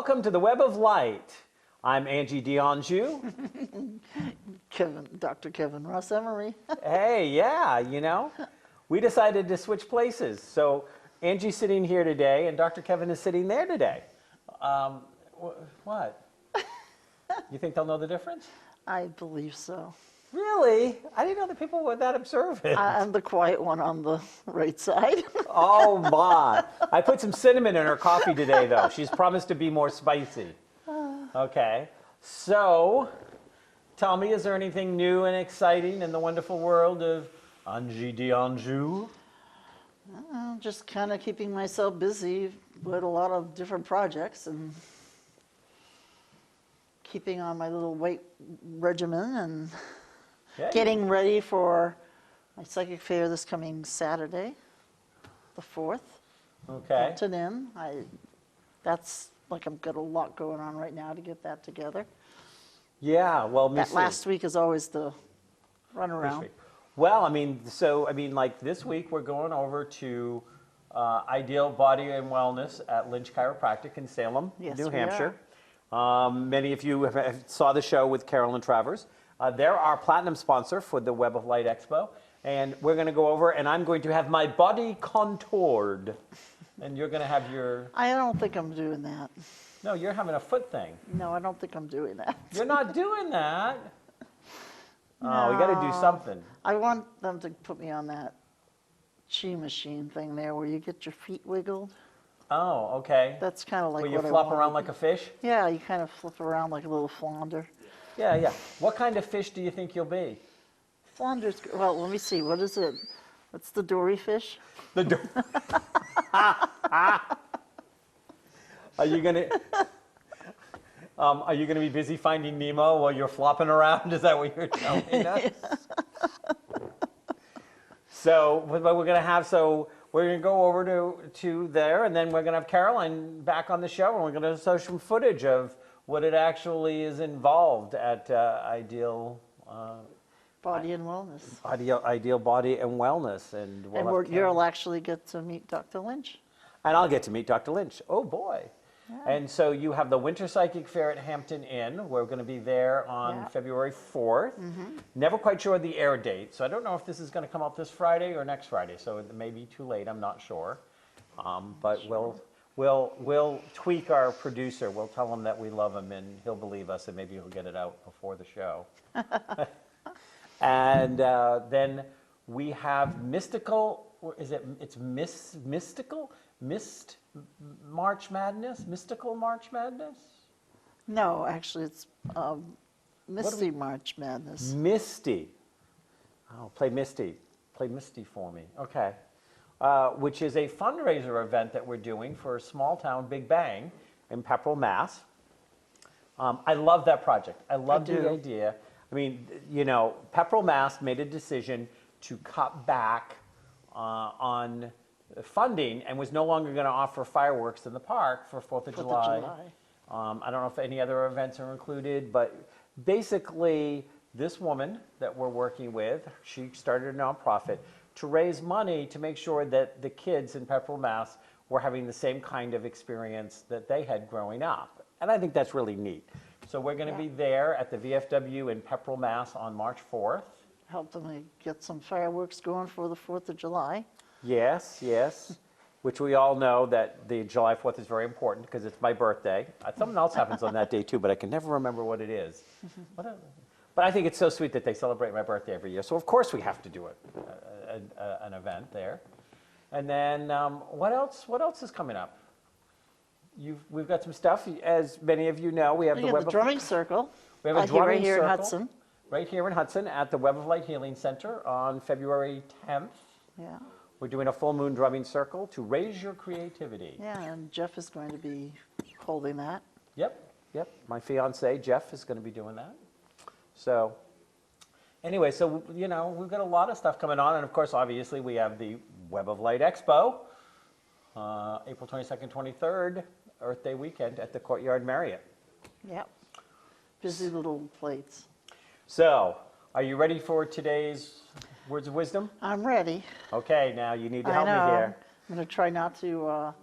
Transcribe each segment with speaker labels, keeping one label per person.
Speaker 1: welcome to the Web of Light. I'm Angie D'Anjou.
Speaker 2: Dr. Kevin Ross Emery.
Speaker 1: Hey, yeah, we decided to switch places. So Angie's sitting here today and Dr. Kevin is sitting there today. What? You think they'll know the difference?
Speaker 2: I believe so.
Speaker 1: Really? I didn't know that people were that observant.
Speaker 2: I'm the quiet one on the right side.
Speaker 1: Oh my. I put some cinnamon in her coffee today though. She's promised to be more spicy. Okay. So, tell me, is there anything new and exciting in the wonderful world of Angie D'Anjou?
Speaker 2: I'm just kind of keeping myself busy with a lot of different projects and keeping on my little weight regimen and getting ready for my psychic fair this coming Saturday, the 4th.
Speaker 1: Okay.
Speaker 2: Hampton Inn. That's like I've got a lot going on right now to get that together.
Speaker 1: Yeah, well,
Speaker 2: that last week is always the runaround.
Speaker 1: Well, like this week we're going over to Ideal Body and Wellness at Lynch Chiropractic in Salem, New Hampshire. Many of you saw the show with Carolyn Travers. They're our platinum sponsor for the Web of Light Expo. And we're going to go over, and I'm going to have my body contoured. And you're going to have your...
Speaker 2: I don't think I'm doing that.
Speaker 1: No, you're having a foot thing.
Speaker 2: No, I don't think I'm doing that.
Speaker 1: You're not doing that.
Speaker 2: No,
Speaker 1: oh, we got to do something.
Speaker 2: I want them to put me on that chi machine thing there where you get your feet wiggled.
Speaker 1: Oh, okay.
Speaker 2: That's kind of like
Speaker 1: where you flop around like a fish?
Speaker 2: Yeah, you kind of flip around like a little flounder.
Speaker 1: Yeah, yeah. What kind of fish do you think you'll be?
Speaker 2: Flounder's, well, let me see. What is it? What's the dory fish?
Speaker 1: The dory. Are you gonna be busy finding Nemo while you're flopping around? Is that what you're telling us? So what we're gonna have, we're gonna go over to there, and then we're gonna have Caroline back on the show, and we're gonna show some footage of what it actually is involved at Ideal.
Speaker 2: Body and Wellness.
Speaker 1: Ideal Body and Wellness, and
Speaker 2: you'll actually get to meet Dr. Lynch.
Speaker 1: And I'll get to meet Dr. Lynch. Oh boy.
Speaker 2: Yeah.
Speaker 1: And so you have the Winter Psychic Fair at Hampton Inn. We're going to be there on February 4th. Never quite sure the air date, so I don't know if this is going to come out this Friday or next Friday, so it may be too late. I'm not sure. But we'll tweak our producer. We'll tell him that we love him, and he'll believe us, and maybe he'll get it out before the show. And then we have Mystical, it's Mystical? March Madness? Mystical March Madness?
Speaker 2: No, actually it's Misty March Madness.
Speaker 1: Misty. Oh, play Misty. Play Misty for me. Okay. Which is a fundraiser event that we're doing for Small Town Big Bang in Pepperell, Mass. I love that project. I love the idea. I mean, Pepperell, Mass made a decision to cut back on funding and was no longer going to offer fireworks in the park for 4th of July. I don't know if any other events are included, but basically this woman that we're working with, she started a nonprofit to raise money to make sure that the kids in Pepperell, Mass were having the same kind of experience that they had growing up. And I think that's really neat. So we're going to be there at the VFW in Pepperell, Mass on March 4th.
Speaker 2: Help them get some fireworks going for the 4th of July.
Speaker 1: Yes, yes. Which we all know that the July 4th is very important because it's my birthday. Something else happens on that day too, but I can never remember what it is. But I think it's so sweet that they celebrate my birthday every year. So of course we have to do an event there. And then what else is coming up? We've got some stuff. As many of you know, we have
Speaker 2: the drumming circle.
Speaker 1: We have a drumming
Speaker 2: here
Speaker 1: circle
Speaker 2: in Hudson.
Speaker 1: Right here in Hudson at the Web of Light Healing Center on February 10th.
Speaker 2: Yeah.
Speaker 1: We're doing a full moon drumming circle to raise your creativity.
Speaker 2: Yeah, and Jeff is going to be holding that.
Speaker 1: Yep. My fiance, Jeff, is going to be doing that. So anyway, so, we've got a lot of stuff coming on. And of course, obviously, we have the Web of Light Expo, April 22nd, 23rd, Earth Day weekend at the Courtyard Marriott.
Speaker 2: Yep. Busy little plates.
Speaker 1: So, are you ready for today's Words of Wisdom?
Speaker 2: I'm ready.
Speaker 1: Okay, now you need to help me here.
Speaker 2: I'm going to try not to...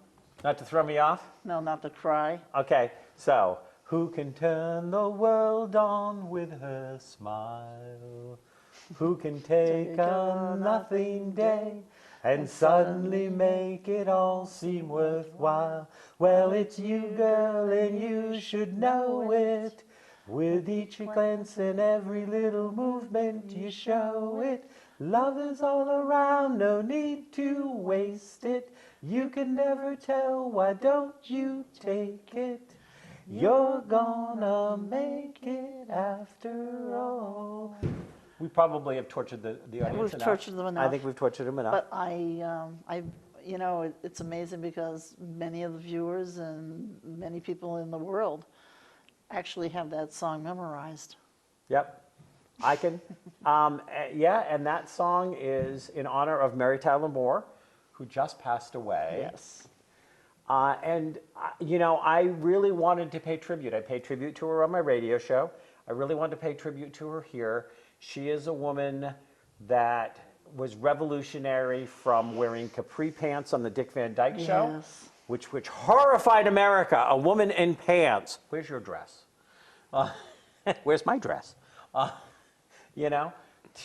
Speaker 1: Not to throw me off?
Speaker 2: No, not to cry.
Speaker 1: Okay, So, who can turn the world on with her smile? Who can take a nothing day and suddenly make it all seem worthwhile? Well, it's you, girl, and you should know it. With each glance and every little movement, you show it. Love is all around, no need to waste it. You can never tell, why don't you take it? You're gonna make it after all. We probably have tortured the audience
Speaker 2: We've
Speaker 1: enough.
Speaker 2: tortured them enough.
Speaker 1: I think we've tortured them enough.
Speaker 2: But you know, it's amazing because many of the viewers and many people in the world actually have that song memorized.
Speaker 1: Yep. I can. Yeah, and that song is in honor of Mary Tyler Moore, who just passed away.
Speaker 2: Yes.
Speaker 1: You know, I really wanted to pay tribute. I paid tribute to her on my radio show. I really wanted to pay tribute to her here. She is a woman that was revolutionary from wearing capri pants on the Dick Van Dyke Show,
Speaker 2: Yes.
Speaker 1: which horrified America. A woman in pants. Where's your dress? Where's my dress? You know,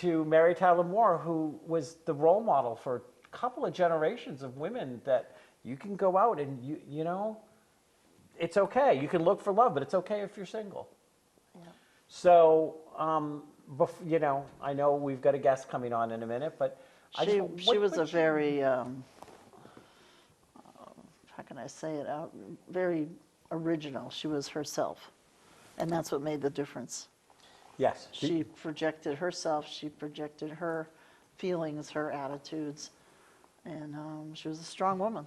Speaker 1: to Mary Tyler Moore, who was the role model for a couple of generations of women that you can go out and, you know, it's okay. You can look for love, but it's okay if you're single.
Speaker 2: Yeah.
Speaker 1: So, you know, I know we've got a guest coming on in a minute, but
Speaker 2: She was a very, how can I say it out, very original. She was herself, and that's what made the difference.
Speaker 1: Yes.
Speaker 2: She projected herself, she projected her feelings, her attitudes, and she was a strong woman.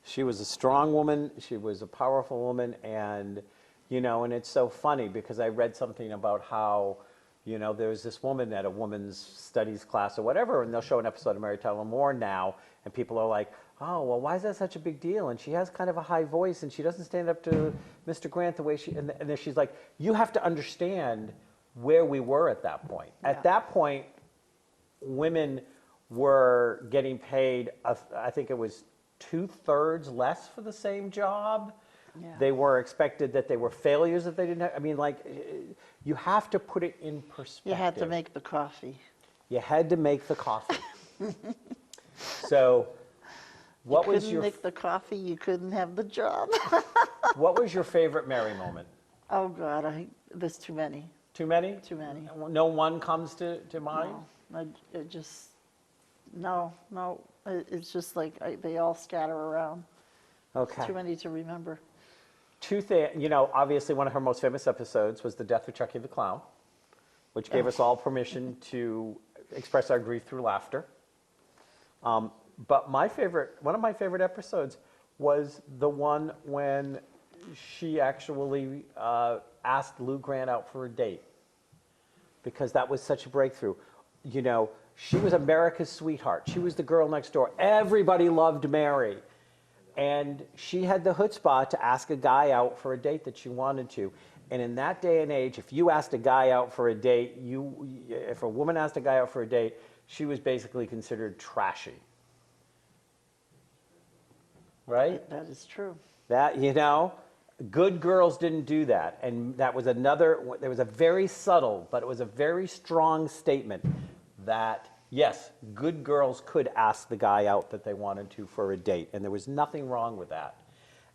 Speaker 1: She was a strong woman. She was a powerful woman. And, you know, and it's so funny because I read something about how, you know, there's this woman at a women's studies class or whatever, and they'll show an episode of Mary Tyler Moore now, and people are like, oh, well, why is that such a big deal? And she has kind of a high voice, and she doesn't stand up to Mr. Grant the way she, and then she's like, you have to understand where we were at that point.
Speaker 2: Yeah.
Speaker 1: At that point, women were getting paid, I think it was 2/3 less for the same job.
Speaker 2: Yeah.
Speaker 1: They were expected that they were failures if they didn't have, I mean, like, you have to put it in perspective.
Speaker 2: You had to make the coffee.
Speaker 1: You had to make the coffee. So, what was
Speaker 2: You
Speaker 1: your,
Speaker 2: couldn't make the coffee, you couldn't have the job.
Speaker 1: what was your favorite Mary moment?
Speaker 2: Oh, God, there's too many.
Speaker 1: Too many?
Speaker 2: Too many.
Speaker 1: No one comes to mind?
Speaker 2: No, it's just like they all scatter around.
Speaker 1: Okay.
Speaker 2: Too many to remember.
Speaker 1: Two things, you know, obviously one of her most famous episodes was the death of Chucky the Clown, which gave us all permission to express our grief through laughter. But one of my favorite episodes was the one when she actually asked Lou Grant out for a date, because that was such a breakthrough. You know, she was America's sweetheart. She was the girl next door. Everybody loved Mary. And she had the chutzpah to ask a guy out for a date that she wanted to. And in that day and age, if you asked a guy out for a date, if a woman asked a guy out for a date, she was basically considered trashy. Right?
Speaker 2: That is true.
Speaker 1: That, you know, good girls didn't do that. And that was there was a very subtle, but it was a very strong statement that, yes, good girls could ask the guy out that they wanted to for a date, and there was nothing wrong with that.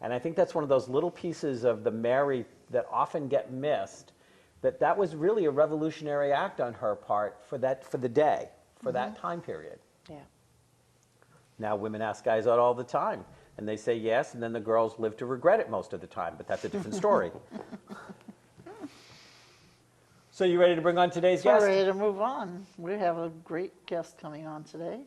Speaker 1: And I think that's one of those little pieces of the Mary that often get missed, that was really a revolutionary act on her part for the day, for that time period.
Speaker 2: Yeah.
Speaker 1: Now women ask guys out all the time, and they say yes, and then the girls live to regret it most of the time, but that's a different story. So you ready to bring on today's guest?
Speaker 2: We're ready to move on. We have a great guest coming on today.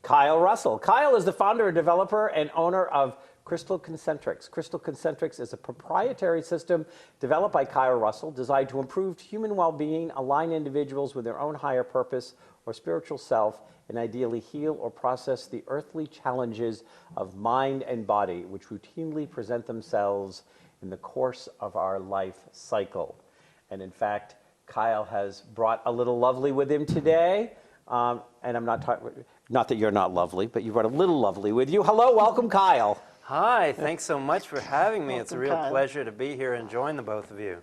Speaker 1: Kyle Russell. Kyle is the founder and developer and owner of Crystal Concentrics. Crystal Concentrics is a proprietary system developed by Kyle Russell designed to improve human well-being, align individuals with their own higher purpose or spiritual self, and ideally heal or process the earthly challenges of mind and body, which routinely present themselves in the course of our life cycle. And in fact, Kyle has brought a little lovely with him today. And I'm not that you're not lovely, but you brought a little lovely with you. Hello, welcome, Kyle.
Speaker 3: Hi, thanks so much for having me. It's a
Speaker 2: Welcome,
Speaker 3: real
Speaker 2: Kyle.
Speaker 3: pleasure to be here and join the both of you.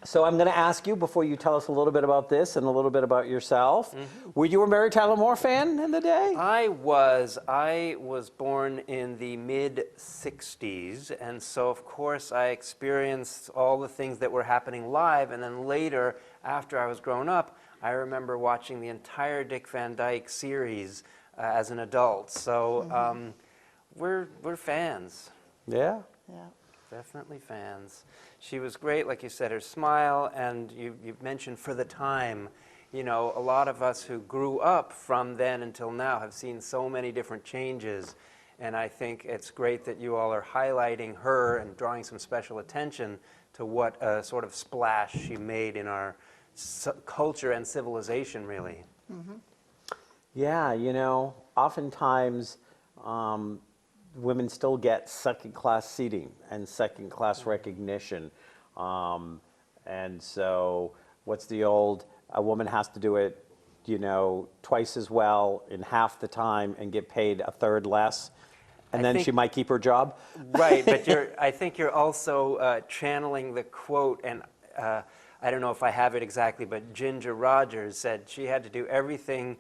Speaker 1: So I'm going to ask you, before you tell us a little bit about this and a little bit about yourself, were you a Mary Tyler Moore fan in the day?
Speaker 3: I was born in the mid-'60s, and so of course I experienced all the things that were happening live, and then later, after I was grown up, I remember watching the entire Dick Van Dyke series as an adult. So we're fans.
Speaker 1: Yeah.
Speaker 2: Yeah.
Speaker 3: Definitely fans. She was great, like you said, her smile, and you mentioned for the time, you know, a lot of us who grew up from then until now have seen so many different changes, and I think it's great that you all are highlighting her and drawing some special attention to what a sort of splash she made in our culture and civilization, really.
Speaker 1: Yeah, you know, oftentimes women still get second-class seating and second-class recognition. And so what's the old, a woman has to do it, you know, twice as well in half the time and get paid a third less, and then she might keep her job?
Speaker 3: Right, but I think you're also channeling the quote, and I don't know if I have it exactly, but Ginger Rogers said she had to do everything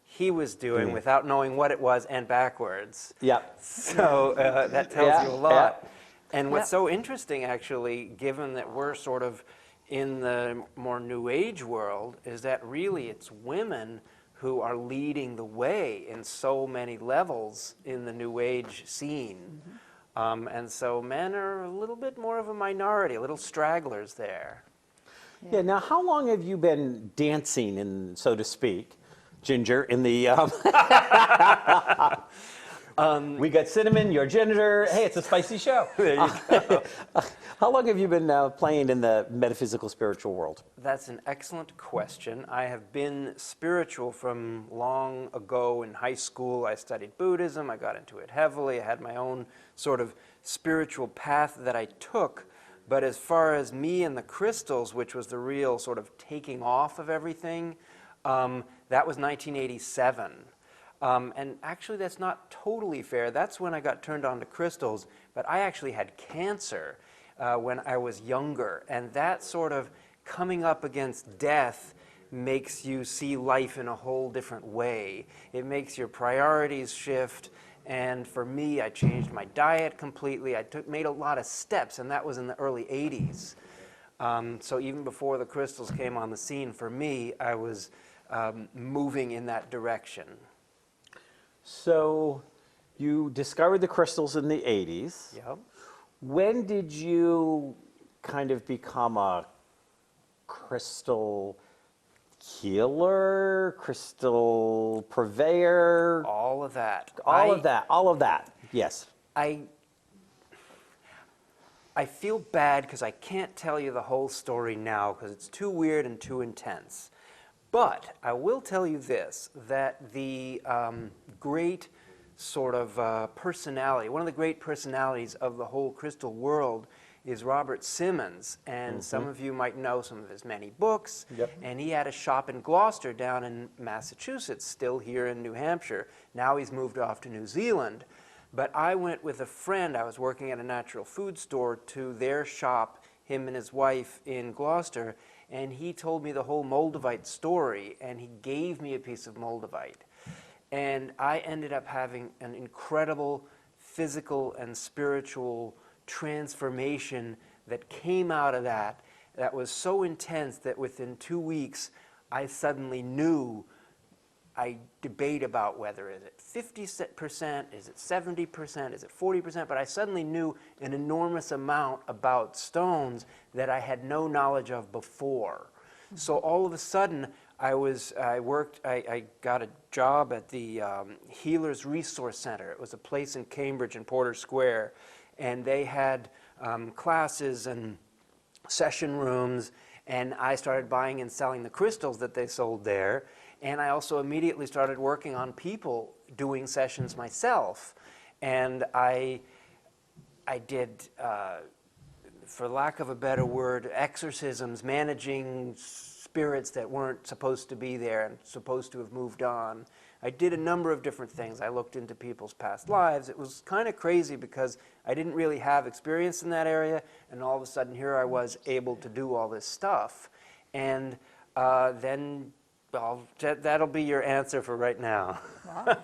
Speaker 3: he was doing without knowing what it was and backwards.
Speaker 1: Yeah.
Speaker 3: So that tells you a lot.
Speaker 1: Yeah.
Speaker 3: And what's so interesting, actually, given that we're sort of in the more New Age world, is that really it's women who are leading the way in so many levels in the New Age scene. And so men are a little bit more of a minority, a little stragglers there.
Speaker 1: Yeah, now how long have you been dancing, in, so to speak, Ginger, in the... we got cinnamon, you're ginger. Hey, it's a spicy show.
Speaker 3: There you go.
Speaker 1: How long have you been playing in the metaphysical spiritual world?
Speaker 3: That's an excellent question. I have been spiritual from long ago. In high school, I studied Buddhism. I got into it heavily. I had my own sort of spiritual path that I took. But as far as me and the crystals, which was the real sort of taking off of everything, that was 1987. And actually, that's not totally fair. That's when I got turned on to crystals. But I actually had cancer when I was younger. And that sort of coming up against death makes you see life in a whole different way. It makes your priorities shift. And for me, I changed my diet completely. I made a lot of steps, and that was in the early 80s. So even before the crystals came on the scene, for me, I was moving in that direction.
Speaker 1: So you discovered the crystals in the 80s.
Speaker 3: Yep.
Speaker 1: When did you kind of become a crystal healer, crystal purveyor?
Speaker 3: All of that.
Speaker 1: All of that, yes.
Speaker 3: I feel bad because I can't tell you the whole story now because it's too weird and too intense. But I will tell you this, that the great sort of personality, one of the great personalities of the whole crystal world is Robert Simmons. And some of you might know some of his many books.
Speaker 1: Yep.
Speaker 3: And he had a shop in Gloucester down in Massachusetts, still here in New Hampshire. Now he's moved off to New Zealand. But I went with a friend, I was working at a natural food store, to their shop, him and his wife in Gloucester, and he told me the whole Moldavite story, and he gave me a piece of Moldavite. And I ended up having an incredible physical and spiritual transformation that came out of that was so intense that within 2 weeks, I suddenly knew. I debate about whether is it 50%, is it 70%, is it 40%, but I suddenly knew an enormous amount about stones that I had no knowledge of before. So all of a sudden, I got a job at the Healers Resource Center. It was a place in Cambridge in Porter Square, and they had classes and session rooms, and I started buying and selling the crystals that they sold there. And I also immediately started working on people doing sessions myself. And I did, for lack of a better word, exorcisms, managing spirits that weren't supposed to be there and supposed to have moved on. I did a number of different things. I looked into people's past lives. It was kind of crazy because I didn't really have experience in that area, and all of a sudden here I was able to do all this stuff. And then, well, that'll be your answer for right now.
Speaker 2: Wow.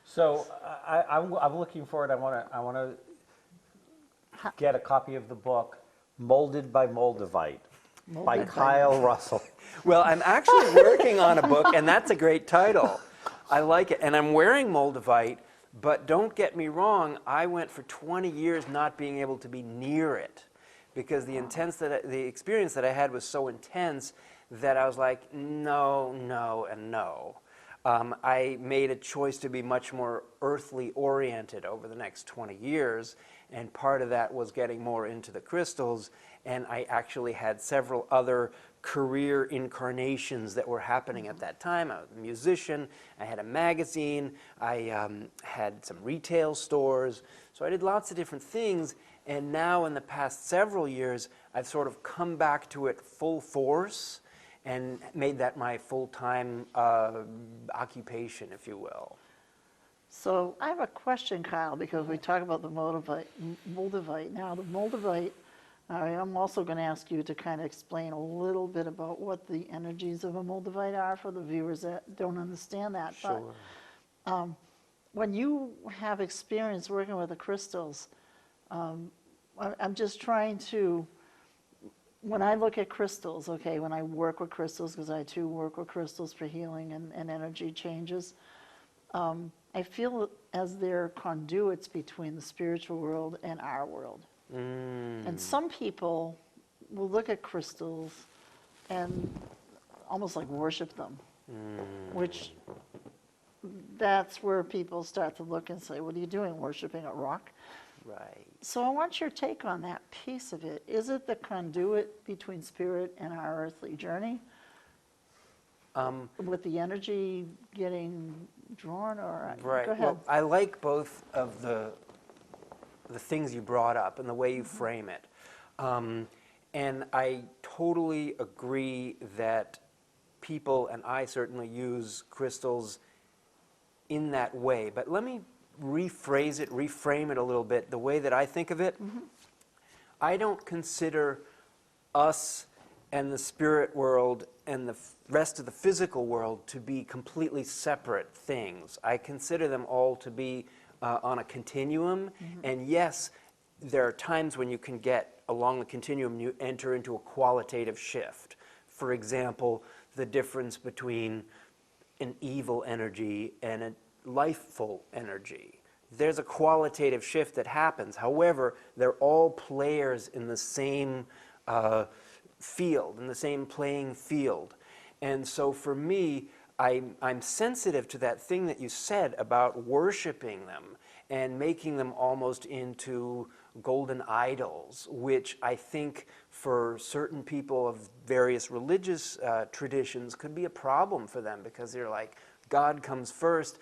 Speaker 1: So I'm looking forward. I want to get a copy of the book, Molded by Moldavite, by
Speaker 2: Molded by
Speaker 1: Kyle Russell.
Speaker 3: Well, I'm actually working on a book, and that's a great title. I like it. And I'm wearing Moldavite, but don't get me wrong, I went for 20 years not being able to be near it because the experience that I had was so intense that I was like, no, no, and no. I made a choice to be much more earthly oriented over the next 20 years, and part of that was getting more into the crystals, and I actually had several other career incarnations that were happening at that time. I was a musician, I had a magazine, I had some retail stores, so I did lots of different things, and now in the past several years, I've sort of come back to it full force and made that my full-time occupation, if you will.
Speaker 2: So I have a question, Kyle, because we talk about the Moldavite. Now, the Moldavite, I'm also going to ask you to kind of explain a little bit about what the energies of a Moldavite are for the viewers that don't understand that.
Speaker 3: Sure.
Speaker 2: But when you have experience working with the crystals, I'm just trying to, when I look at crystals, okay, when I work with crystals, because I too work with crystals for healing and energy changes, I feel as they're conduits between the spiritual world and our world. And some people will look at crystals and almost like worship them, which that's where people start to look and say, what are you doing, worshiping a rock?
Speaker 3: Right.
Speaker 2: So I want your take on that piece of it. Is it the conduit between spirit and our earthly journey? With the energy getting drawn, or
Speaker 3: right.
Speaker 2: Go ahead.
Speaker 3: Well, I like both of the things you brought up and the way you frame it. And I totally agree that people, and I certainly use crystals in that way. But let me rephrase it, reframe it a little bit. The way that I think of it, I don't consider us and the spirit world and the rest of the physical world to be completely separate things. I consider them all to be on a continuum. And yes, there are times when you can get along the continuum, you enter into a qualitative shift. For example, the difference between an evil energy and a lifeful energy. There's a qualitative shift that happens. However, they're all players in the same field, in the same playing field. And so for me, I'm sensitive to that thing that you said about worshiping them and making them almost into golden idols, which I think for certain people of various religious traditions could be a problem for them, because they're like, God comes first,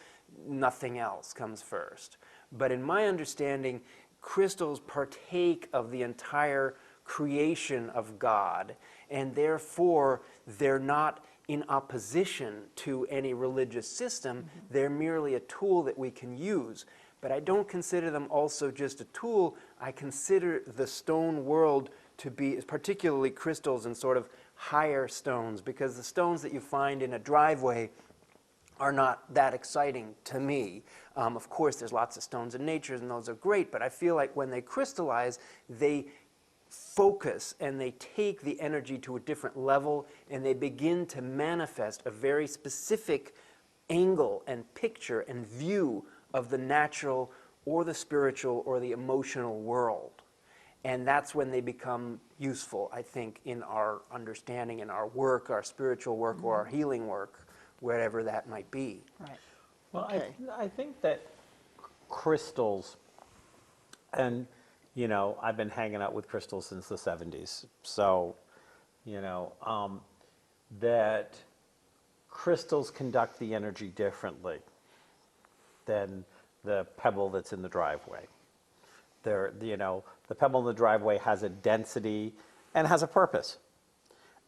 Speaker 3: nothing else comes first. But in my understanding, crystals partake of the entire creation of God, and therefore they're not in opposition to any religious system. They're merely a tool that we can use. But I don't consider them also just a tool. I consider the stone world to be, particularly crystals and sort of higher stones, because the stones that you find in a driveway are not that exciting to me. Of course, there's lots of stones in nature, and those are great, but I feel like when they crystallize, they focus and they take the energy to a different level, and they begin to manifest a very specific angle and picture and view of the natural or the spiritual or the emotional world. And that's when they become useful, I think, in our understanding, in our work, our spiritual work, or our healing work, wherever that might be.
Speaker 2: Right.
Speaker 1: Well,
Speaker 2: Okay.
Speaker 1: I think that crystals, and you know, I've been hanging out with crystals since the 70s, so you know, that crystals conduct the energy differently than the pebble that's in the driveway. You know, the pebble in the driveway has a density and has a purpose.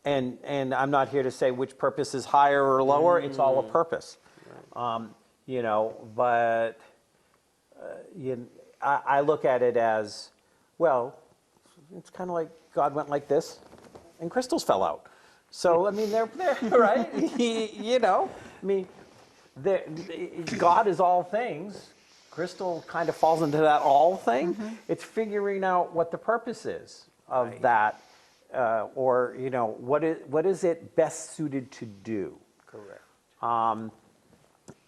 Speaker 1: And I'm not here to say which purpose is higher or lower. It's all a purpose. You know, but I look at it as, well, it's kind of like God went like this and crystals fell out. So, I mean, they're right? You know, I mean, God is all things. Crystal kind of falls into that all thing. It's figuring out what the purpose is of
Speaker 3: Right.
Speaker 1: that, or, you know, what is it best suited to do?
Speaker 3: Correct.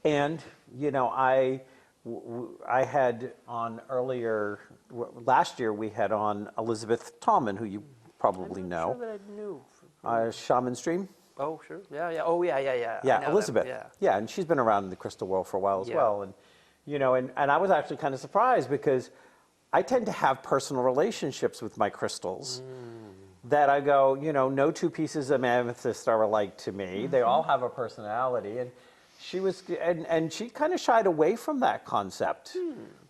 Speaker 1: And, you know, I had on last year we had on Elizabeth Tallman, who you probably
Speaker 3: I'm
Speaker 1: know,
Speaker 3: not sure that I knew.
Speaker 1: Shaman Stream.
Speaker 3: Oh, sure. Yeah. Oh, yeah. I
Speaker 1: Yeah,
Speaker 3: know them,
Speaker 1: Elizabeth.
Speaker 3: Yeah.
Speaker 1: Yeah, and she's been around in the crystal world for a while as
Speaker 3: Yeah.
Speaker 1: well. And, you know, and I was actually kind of surprised because I tend to have personal relationships with my crystals that I go, you know, no two pieces of amethyst are alike to me. They all have a personality. And she was, and she kind of shied away from that concept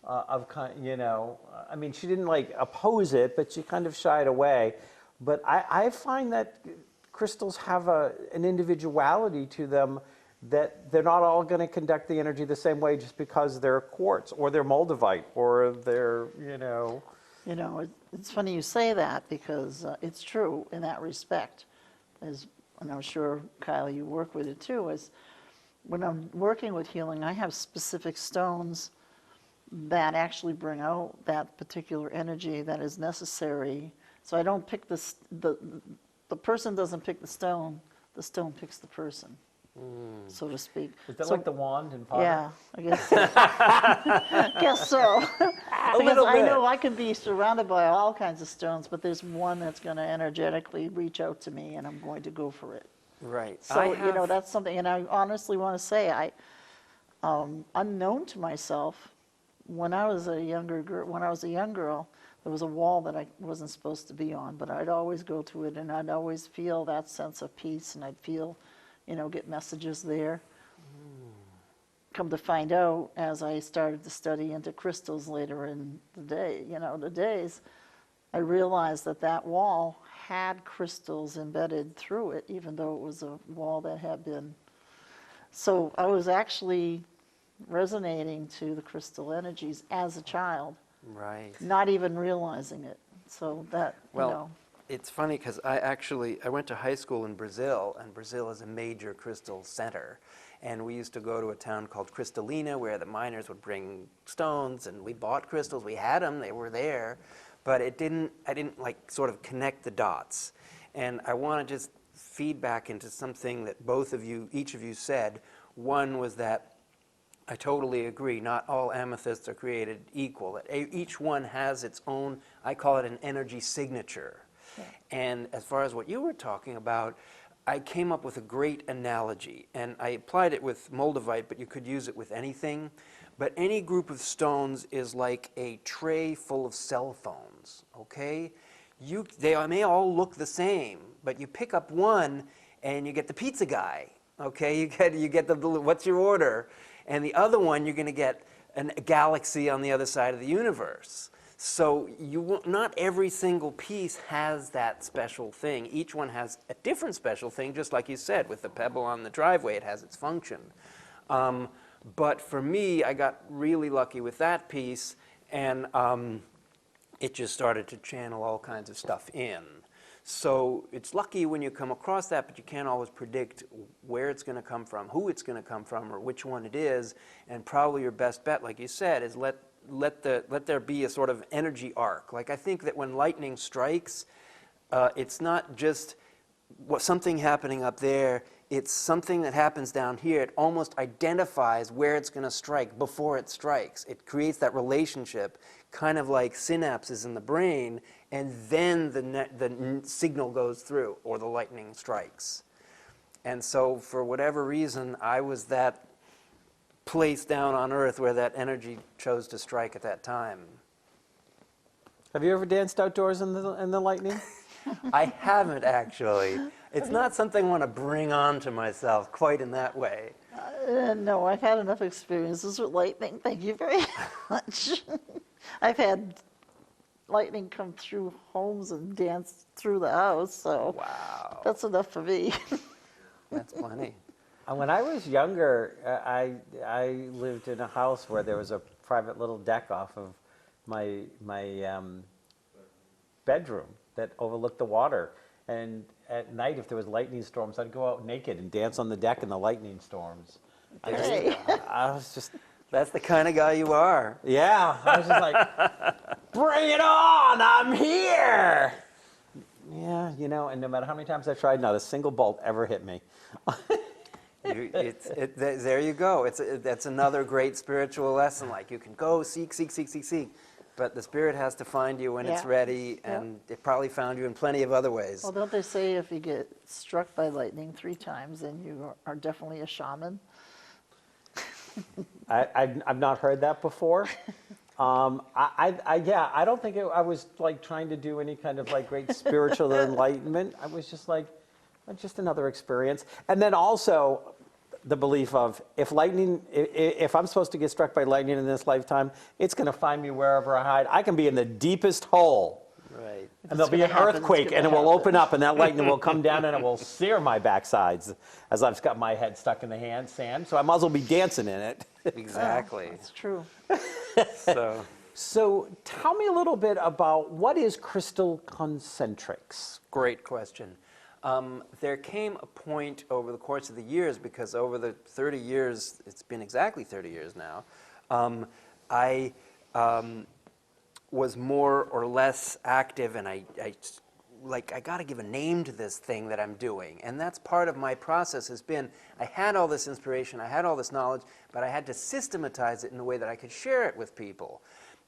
Speaker 1: of, you know, I mean, she didn't like oppose it, but she kind of shied away. But I find that crystals have an individuality to them that they're not all going to conduct the energy the same way just because they're quartz or they're moldavite or they're, you know.
Speaker 2: You know, it's funny you say that because it's true in that respect. And I'm sure, Kyle, you work with it too, is when I'm working with healing, I have specific stones that actually bring out that particular energy that is necessary. So I don't pick the person doesn't pick the stone picks the person, so to speak.
Speaker 1: Is that
Speaker 2: So-
Speaker 1: like the wand in Potter?
Speaker 2: Yeah, I guess so. Guess so. Because
Speaker 1: little
Speaker 2: I
Speaker 1: bit.
Speaker 2: know I can be surrounded by all kinds of stones, but there's one that's going to energetically reach out to me, and I'm going to go for it.
Speaker 3: Right.
Speaker 2: So, you know, that's something, and I honestly want to say, unknown to myself, when I was a young girl, there was a wall that I wasn't supposed to be on, but I'd always go to it, and I'd always feel that sense of peace, and I'd feel, you know, get messages there. Come to find out, as I started to study into crystals later in the days, I realized that wall had crystals embedded through it, even though it was a wall that had been. So I was actually resonating to the crystal energies as a child,
Speaker 3: Right.
Speaker 2: not even realizing it. So that,
Speaker 3: Well,
Speaker 2: you know.
Speaker 3: it's funny because I went to high school in Brazil, and Brazil is a major crystal center. And we used to go to a town called Cristalina where the miners would bring stones, and we bought crystals. We had them, they were there, but I didn't like sort of connect the dots. And I want to just feed back into something that each of you said. One was that I totally agree, not all amethysts are created equal. That each one has its own, I call it an energy signature.
Speaker 2: Yeah.
Speaker 3: And as far as what you were talking about, I came up with a great analogy, and I applied it with moldavite, but you could use it with anything. But any group of stones is like a tray full of cell phones, okay? They may all look the same, but you pick up one and you get the pizza guy, okay? You get the what's your order? And the other one, you're going to get a galaxy on the other side of the universe. So not every single piece has that special thing. Each one has a different special thing, just like you said, with the pebble on the driveway, it has its function. But for me, I got really lucky with that piece, and it just started to channel all kinds of stuff in. So it's lucky when you come across that, but you can't always predict where it's going to come from, who it's going to come from, or which one it is. And probably your best bet, like you said, is let there be a sort of energy arc. Like I think that when lightning strikes, it's not just something happening up there, it's something that happens down here. It almost identifies where it's going to strike before it strikes. It creates that relationship, kind of like synapses in the brain, and then the signal goes through, or the lightning strikes. And so for whatever reason, I was that place down on Earth where that energy chose to strike at that time.
Speaker 1: Have you ever danced outdoors in the lightning?
Speaker 3: I haven't actually. It's not something I want to bring on to myself quite in that way.
Speaker 2: No, I've had enough experiences with lightning. Thank you very much. I've had lightning come through homes and dance through the house, so
Speaker 3: Wow.
Speaker 2: that's enough for me.
Speaker 3: That's plenty.
Speaker 1: When I was younger, I lived in a house where there was a private little deck off of my bedroom that overlooked the water. And at night, if there was lightning storms, I'd go out naked and dance on the deck in the lightning storms.
Speaker 2: Hey.
Speaker 1: I was just,
Speaker 3: That's the kind of guy you are.
Speaker 1: yeah, I was just like, bring it on, I'm here. Yeah, and no matter how many times I tried, not a single bolt ever hit me.
Speaker 3: There you go. That's another great spiritual lesson. Like you can go seek, but the spirit has to find you when it's
Speaker 2: Yeah.
Speaker 3: ready,
Speaker 2: Yeah.
Speaker 3: and it probably found you in plenty of other ways.
Speaker 2: Well, don't they say if you get struck by lightning 3 times, then you are definitely a shaman?
Speaker 1: I've not heard that before. I don't think I was like trying to do any kind of like great spiritual enlightenment. I was just like, just another experience. And then also the belief of if I'm supposed to get struck by lightning in this lifetime, it's going to find me wherever I hide. I can be in the deepest hole.
Speaker 3: Right.
Speaker 1: And there'll be an
Speaker 2: gonna happen, it's
Speaker 1: earthquake,
Speaker 2: gonna
Speaker 1: and it will
Speaker 2: happen.
Speaker 1: open up, and that lightning will come down, and it will sear my backsides as I've got my head stuck in the sand. So I might as well be dancing in it.
Speaker 3: Exactly.
Speaker 2: That's true.
Speaker 3: So.
Speaker 1: So tell me a little bit about what is crystal concentrics?
Speaker 3: Great question. There came a point over the course of the years, because over the 30 years, it's been exactly 30 years now, I was more or less active, and I got to give a name to this thing that I'm doing. And that's part of my process has been, I had all this inspiration, I had all this knowledge, but I had to systematize it in a way that I could share it with people.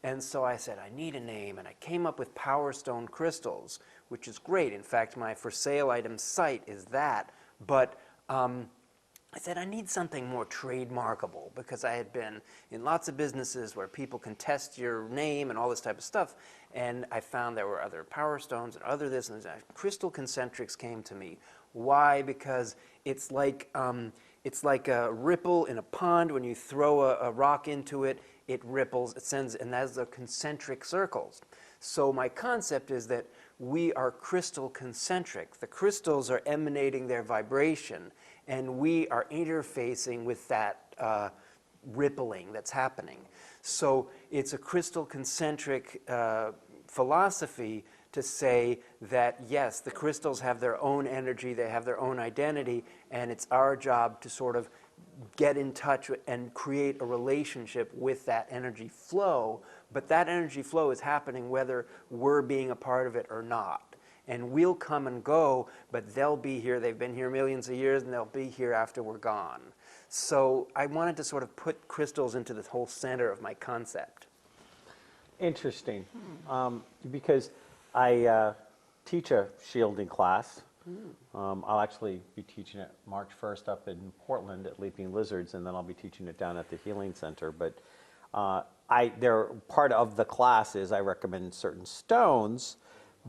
Speaker 3: And so I said, I need a name, and I came up with Power Stone Crystals, which is great. In fact, my for sale item site is that. But I said, I need something more trademarkable, because I had been in lots of businesses where people can test your name and all this type of stuff. And I found there were other Power Stones and other this and that. Crystal Concentrics came to me. Why? Because it's like a ripple in a pond. When you throw a rock into it, it ripples, it sends, and that's the concentric circles. So my concept is that we are crystal concentric. The crystals are emanating their vibration, and we are interfacing with that rippling that's happening. So it's a crystal concentric philosophy to say that, yes, the crystals have their own energy, they have their own identity, and it's our job to sort of get in touch and create a relationship with that energy flow. But that energy flow is happening whether we're being a part of it or not. And we'll come and go, but they'll be here. They've been here millions of years, and they'll be here after we're gone. So I wanted to sort of put crystals into the whole center of my concept.
Speaker 1: Interesting, because I teach a shielding class. I'll actually be teaching it March 1st up in Portland at Leaping Lizards, and then I'll be teaching it down at the Healing Center. But part of the class is I recommend certain stones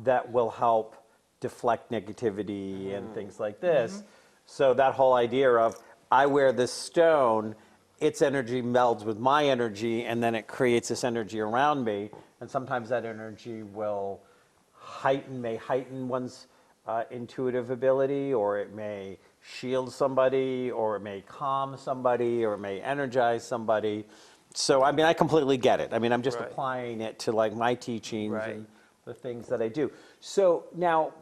Speaker 1: that will help deflect negativity and things like this. So that whole idea of I wear this stone, its energy melds with my energy, and then it creates this energy around me. And sometimes that energy will may heighten one's intuitive ability, or it may shield somebody, or it may calm somebody, or it may energize somebody. So, I mean, I completely get it. I mean, I'm just
Speaker 3: Right.
Speaker 1: applying it to like my teachings
Speaker 3: Right.
Speaker 1: and the things that I do. So now,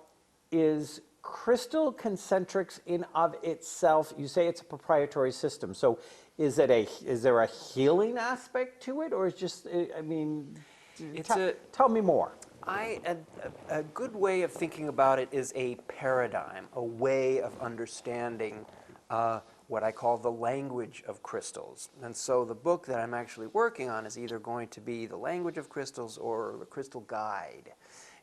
Speaker 1: is crystal concentrics in of itself, you say it's a proprietary system. So is there a healing aspect to it, or is just, I mean, tell me more.
Speaker 3: A good way of thinking about it is a paradigm, a way of understanding what I call the language of crystals. And so the book that I'm actually working on is either going to be the language of crystals or the crystal guide.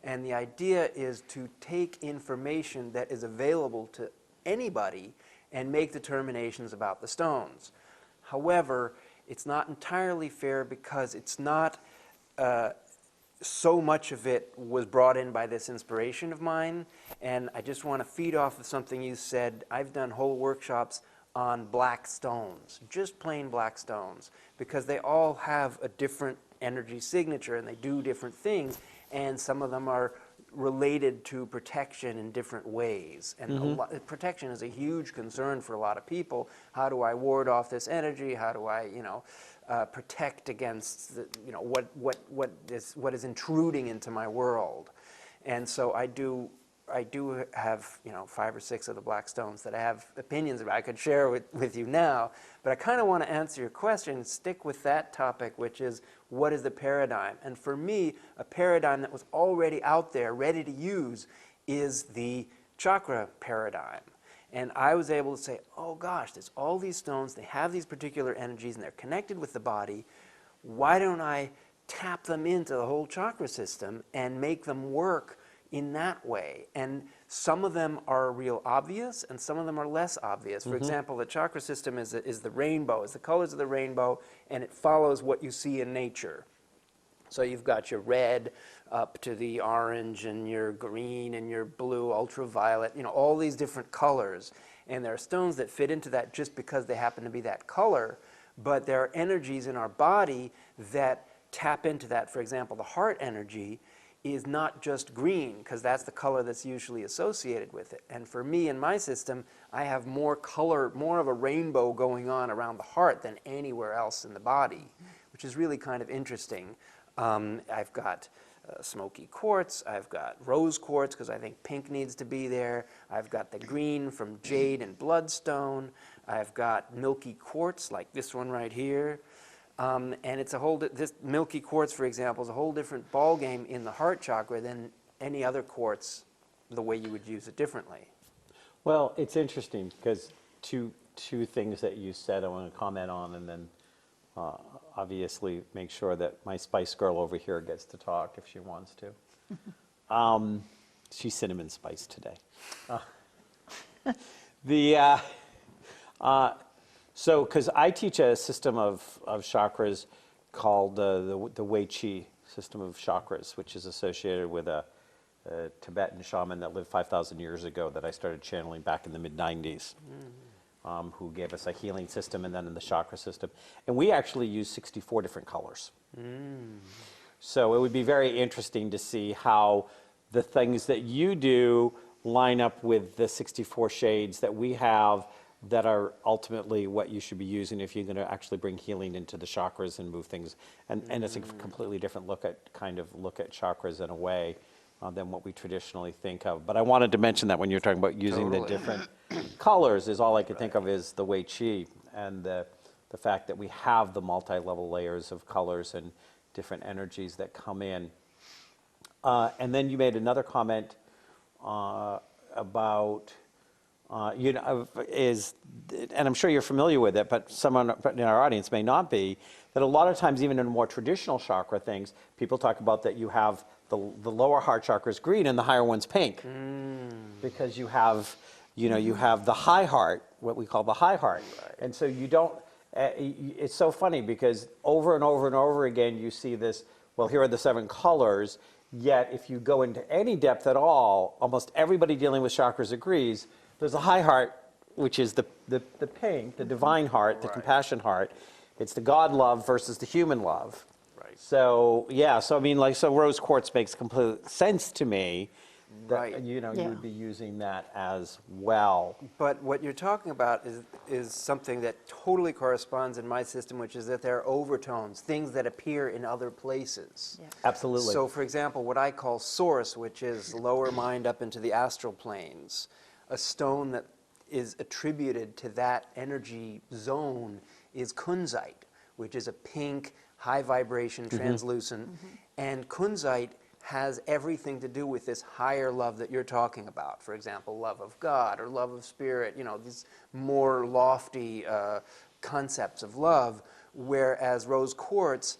Speaker 3: And the idea is to take information that is available to anybody and make determinations about the stones. However, it's not entirely fair, because it's not so much of it was brought in by this inspiration of mine. And I just want to feed off of something you said. I've done whole workshops on black stones, just plain black stones, because they all have a different energy signature and they do different things. And some of them are related to protection in different ways. And protection is a huge concern for a lot of people. How do I ward off this energy? How do I, protect against the, what is intruding into my world? And so I do have 5 or 6 of the black stones that I have opinions about. I could share with you now, but I kind of want to answer your question and stick with that topic, which is, what is the paradigm? And for me, a paradigm that was already out there, ready to use, is the chakra paradigm. And I was able to say, oh gosh, there's all these stones, they have these particular energies, and they're connected with the body. Why don't I tap them into the whole chakra system and make them work in that way? And some of them are real obvious, and some of them are less obvious. For example, the chakra system is the rainbow, is the colors of the rainbow, and it follows what you see in nature. So you've got your red up to the orange, and your green, and your blue, ultraviolet, all these different colors. And there are stones that fit into that just because they happen to be that color, but there are energies in our body that tap into that. For example, the heart energy is not just green, because that's the color that's usually associated with it. And for me, in my system, I have more color, more of a rainbow going on around the heart than anywhere else in the body, which is really kind of interesting. I've got smoky quartz, I've got rose quartz, because I think pink needs to be there. I've got the green from jade and bloodstone. I've got milky quartz, like this one right here. And it's this milky quartz, for example, is a whole different ball game in the heart chakra than any other quartz, the way you would use it differently.
Speaker 1: Well, it's interesting because two things that you said I want to comment on, and then obviously make sure that my Spice Girl over here gets to talk if she wants to. She's cinnamon spice today. So, because I teach a system of chakras called the Wei Qi system of chakras, which is associated with a Tibetan shaman that lived 5,000 years ago that I started channeling back in the mid-90s, who gave us a healing system and then in the chakra system. And we actually use 64 different colors. So it would be very interesting to see how the things that you do line up with the 64 shades that we have that are ultimately what you should be using if you're going to actually bring healing into the chakras and move things. And it's a completely different look at chakras in a way than what we traditionally think of. But I wanted to mention that when you're talking about using the different colors, is all I could think of is the Wei Qi and the fact that we have the multi-level layers of colors and different energies that come in. And then you made another comment about and I'm sure you're familiar with it, but someone in our audience may not be, that a lot of times, even in more traditional chakra things, people talk about that you have the lower heart chakra is green and the higher one's pink. Because you have the high heart, what we call the high heart. Right. And so you don't, it's so funny because over and over and over again, you see this, well, here are the 7 colors, yet if you go into any depth at all, almost everybody dealing with chakras agrees, there's a high heart, which is the pink, the divine heart, the compassion heart. It's the God love versus the human love. Right. So, yeah, so I mean, so rose quartz makes complete sense to me. That, you would be using that as well.
Speaker 3: But what you're talking about is something that totally corresponds in my system, which is that there are overtones, things that appear in other places. Yeah.
Speaker 1: Absolutely.
Speaker 3: So, for example, what I call source, which is lower mind up into the astral planes, a stone that is attributed to that energy zone is kunzite, which is a pink, high vibration, translucent. And kunzite has everything to do with this higher love that you're talking about. For example, love of God or love of spirit, these more lofty concepts of love, whereas rose quartz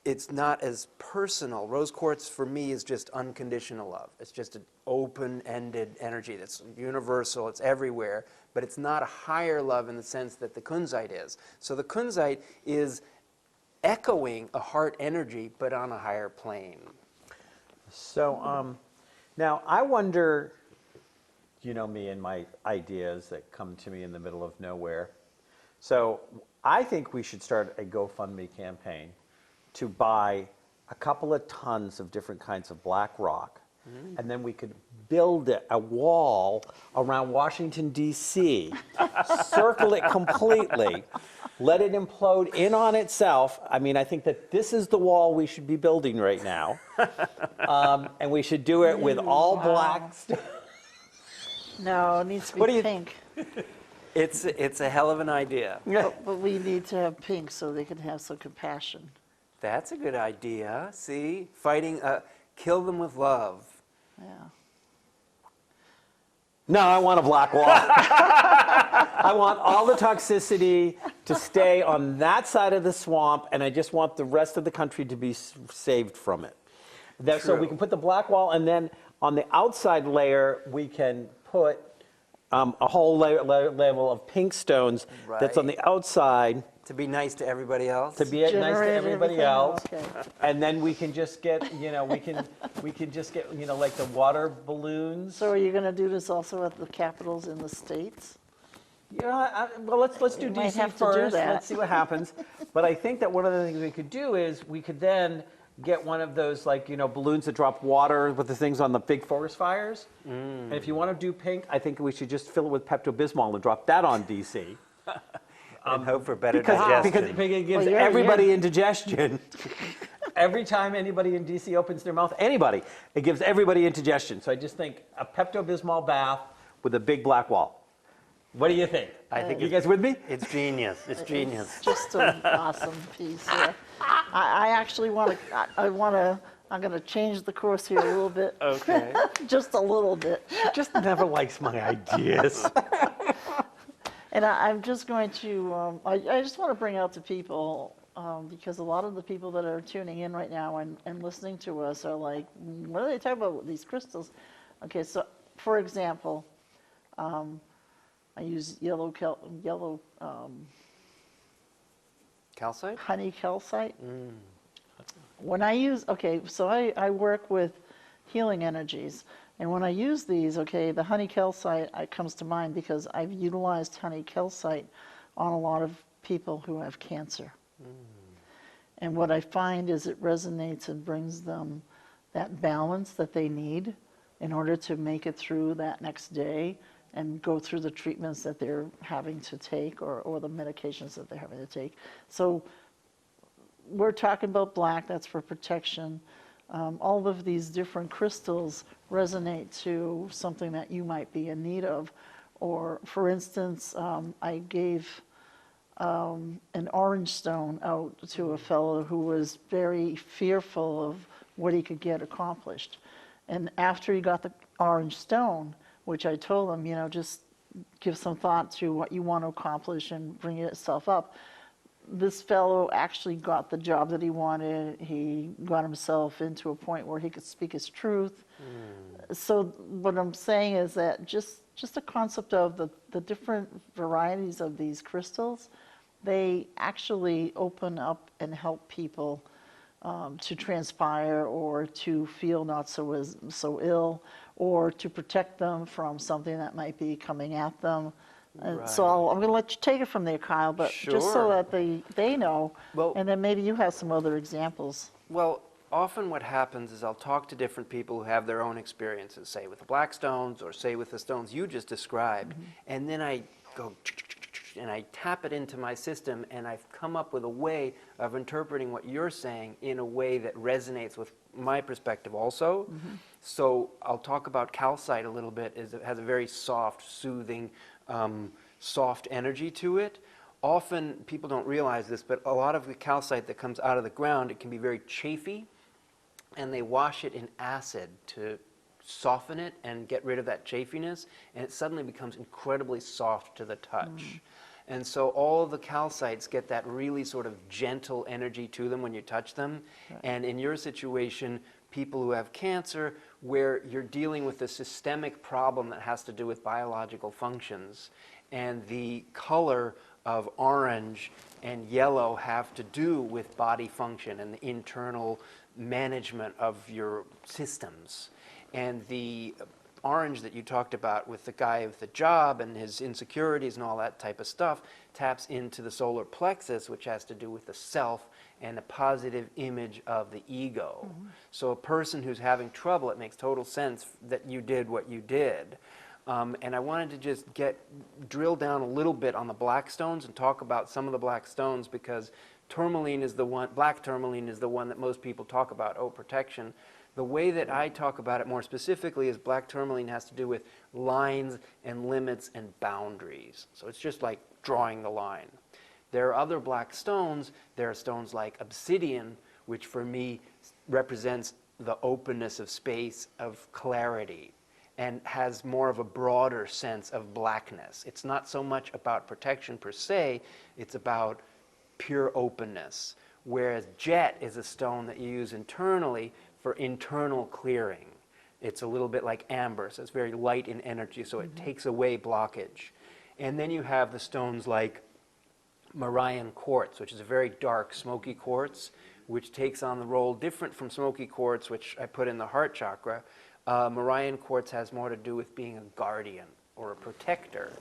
Speaker 3: it's not as personal. Rose quartz for me is just unconditional love. It's just an open-ended energy that's universal, it's everywhere, but it's not a higher love in the sense that the kunzite is. So the kunzite is echoing a heart energy, but on a higher plane.
Speaker 1: So now I wonder, me and my ideas that come to me in the middle of nowhere. So I think we should start a GoFundMe campaign to buy a couple of tons of different kinds of black rock, and then we could build a wall around Washington, D.C., circle it completely, let it implode in on itself. I mean, I think that this is the wall we should be building right now. And we should do it with all black.
Speaker 2: No, it needs to
Speaker 1: What do
Speaker 2: be
Speaker 1: you-
Speaker 2: pink.
Speaker 3: It's a hell of an idea.
Speaker 2: But we need to have pink so they can have some compassion.
Speaker 3: That's a good idea. See, fighting, kill them with love.
Speaker 2: Yeah.
Speaker 1: No, I want a black wall. I want all the toxicity to stay on that side of the swamp, and I just want the rest of the country to be saved from it. So we
Speaker 3: True.
Speaker 1: can put the black wall, and then on the outside layer, we can put a whole level of pink stones that's on
Speaker 3: Right.
Speaker 1: the outside
Speaker 3: To be nice to everybody else.
Speaker 1: to be nice to
Speaker 2: Generate
Speaker 1: everybody
Speaker 2: everything,
Speaker 1: else.
Speaker 2: okay.
Speaker 1: And then we can just get, we can just get, like the water balloons.
Speaker 2: So are you going to do this also at the capitals in the states?
Speaker 1: Yeah, well, let's do
Speaker 2: You might
Speaker 1: DC
Speaker 2: have to do
Speaker 1: first.
Speaker 2: that.
Speaker 1: Let's see what happens. But I think that one of the things we could do is we could then get one of those balloons that drop water with the things on the big forest fires. And if you want to do pink, I think we should just fill it with Pepto-Bismol and drop that on DC.
Speaker 3: And hope for better
Speaker 1: Because
Speaker 3: digestion.
Speaker 1: it gives
Speaker 2: Well,
Speaker 1: everybody indigestion. Every time anybody in DC opens their mouth, it gives everybody indigestion. So I just think a Pepto-Bismol bath with a big black wall. What do you think?
Speaker 3: I think
Speaker 1: You guys with me?
Speaker 3: it's genius. It's genius.
Speaker 2: Just an awesome piece. Yeah. I actually want to. I'm going to change the course here a little bit.
Speaker 3: Okay.
Speaker 2: Just a little bit.
Speaker 1: Just never likes my ideas.
Speaker 2: And I'm just going to, I just want to bring out to people, because a lot of the people that are tuning in right now and listening to us are like, what are they talking about with these crystals? Okay, so for example, I use yellow
Speaker 3: Calcite?
Speaker 2: honey calcite. When I use, okay, so I work with healing energies. And when I use these, okay, the honey calcite comes to mind because I've utilized honey calcite on a lot of people who have cancer. And what I find is it resonates and brings them that balance that they need in order to make it through that next day and go through the treatments that they're having to take or the medications that they're having to take. So we're talking about black, that's for protection. All of these different crystals resonate to something that you might be in need of. Or, for instance, I gave an orange stone out to a fellow who was very fearful of what he could get accomplished. And after he got the orange stone, which I told him, just give some thought to what you want to accomplish and bring yourself up. This fellow actually got the job that he wanted. He got himself into a point where he could speak his truth. So what I'm saying is that just the concept of the different varieties of these crystals, they actually open up and help people to transpire or to feel not so ill, or to protect them from something that might be coming at them. And so I'm going to let you take it from there, Kyle, but just so
Speaker 3: Sure.
Speaker 2: that they know,
Speaker 3: Well-
Speaker 2: and then maybe you have some other examples.
Speaker 3: Well, often what happens is I'll talk to different people who have their own experiences, say with the black stones or say with the stones you just described, and then I go and I tap it into my system, and I've come up with a way of interpreting what you're saying in a way that resonates with my perspective also. So I'll talk about calcite a little bit. It has a very soft, soothing, soft energy to it. Often people don't realize this, but a lot of the calcite that comes out of the ground, it can be very chafy, and they wash it in acid to soften it and get rid of that chafiness, and it suddenly becomes incredibly soft to the touch. And so all of the calcites get that really sort of gentle energy to them when you touch them. And in your situation, people who have cancer, where you're dealing with a systemic problem that has to do with biological functions, and the color of orange and yellow have to do with body function and the internal management of your systems. And the orange that you talked about with the guy with the job and his insecurities and all that type of stuff taps into the solar plexus, which has to do with the self and a positive image of the ego. So a person who's having trouble, it makes total sense that you did what you did. And I wanted to just drill down a little bit on the black stones and talk about some of the black stones, because tourmaline is the one, black tourmaline is the one that most people talk about, protection. The way that I talk about it more specifically is black tourmaline has to do with lines and limits and boundaries. So it's just like drawing the line. There are other black stones. There are stones like obsidian, which for me represents the openness of space, of clarity, and has more of a broader sense of blackness. It's not so much about protection per se, it's about pure openness. Whereas jet is a stone that you use internally for internal clearing. It's a little bit like amber, so it's very light in energy, so it takes away blockage. And then you have the stones like Morion quartz, which is a very dark, smoky quartz, which takes on the role different from smoky quartz, which I put in the heart chakra. Morion quartz has more to do with being a guardian or a protector.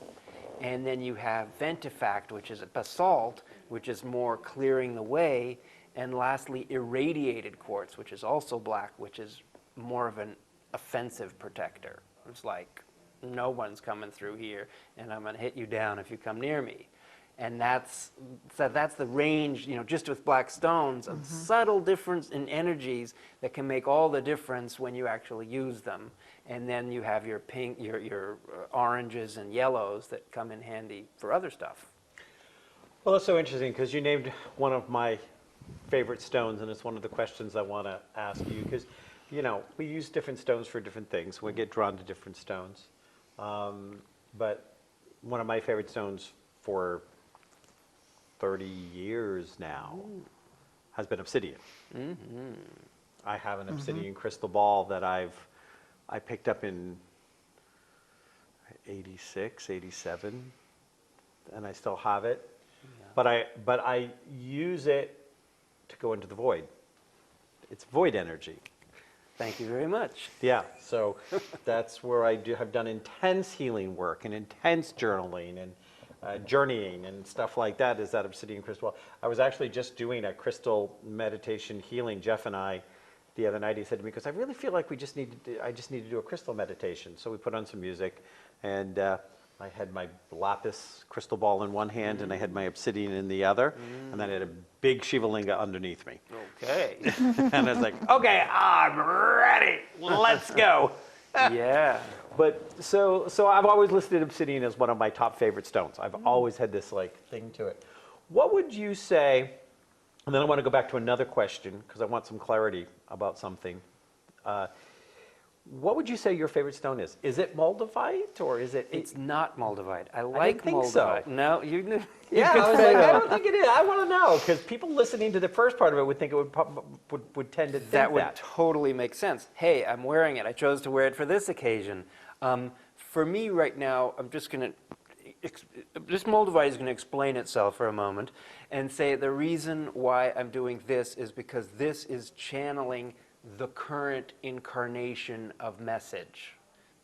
Speaker 3: And then you have ventifact, which is a basalt, which is more clearing the way. And lastly, irradiated quartz, which is also black, which is more of an offensive protector. It's like, no one's coming through here, and I'm going to hit you down if you come near me. And that's the range, just with black stones, of subtle difference in energies that can make all the difference when you actually use them. And then you have your pink, your oranges and yellows that come in handy for other stuff.
Speaker 1: Well, that's so interesting because you named one of my favorite stones, and it's one of the questions I want to ask you because, we use different stones for different things. We get drawn to different stones. But one of my favorite stones for 30 years now has been obsidian. I have an obsidian crystal ball that I picked up in 86, 87, and I still have it. Yeah. But I use it to go into the void. It's void energy.
Speaker 3: Thank you very much.
Speaker 1: Yeah, so that's where I have done intense healing work and intense journaling and journeying and stuff like that, is that obsidian crystal. I was actually just doing a crystal meditation healing, Jeff and I, the other night. He said to me, because I really feel like I just need to do a crystal meditation. So we put on some music, and I had my lapis crystal ball in one hand, and I had my obsidian in the other, and then I had a big Shiva Linga underneath me.
Speaker 3: Okay.
Speaker 1: And I was like, okay, I'm ready, let's go.
Speaker 3: Yeah.
Speaker 1: But so I've always listed obsidian as one of my top favorite stones. I've always had this thing to it. What would you say, and then I want to go back to another question because I want some clarity about something. What would you say your favorite stone is? Is it moldavite or is it?
Speaker 3: It's not moldavite. I like
Speaker 1: didn't think so.
Speaker 3: moldavite. No, you
Speaker 1: Yeah,
Speaker 3: could
Speaker 1: I was
Speaker 3: say
Speaker 1: like, I
Speaker 3: that.
Speaker 1: don't think it is. I want to know because people listening to the first part of it would think it would tend to think
Speaker 3: That would totally make sense. Hey, I'm wearing it. I chose to wear it for this occasion. For me right now, I'm just going to, this moldavite is going to explain itself for a moment and say the reason why I'm doing this is because this is channeling the current incarnation of message.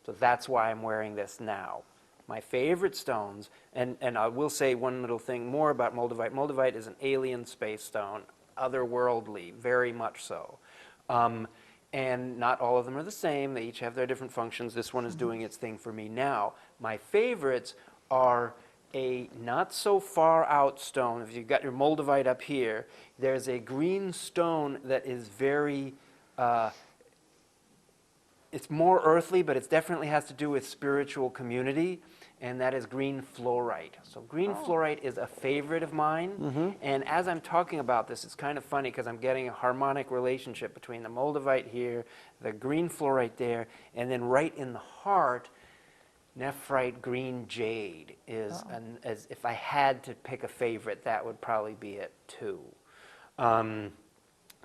Speaker 3: So that's why I'm wearing this now. My favorite stones, and I will say one little thing more about moldavite. Moldavite is an alien space stone, otherworldly, very much so. And not all of them are the same. They each have their different functions. This one is doing its thing for me now. My favorites are a not so far out stone. If you've got your moldavite up here, there's a green stone that is very, it's more earthly, but it definitely has to do with spiritual community, and that is green fluorite. So green fluorite is a favorite of mine, and as I'm talking about this, it's kind of funny because I'm getting a harmonic relationship between the moldavite here, the green fluorite there, and then right in the heart, nephrite green jade is, as if I had to pick a favorite, that would probably be it too.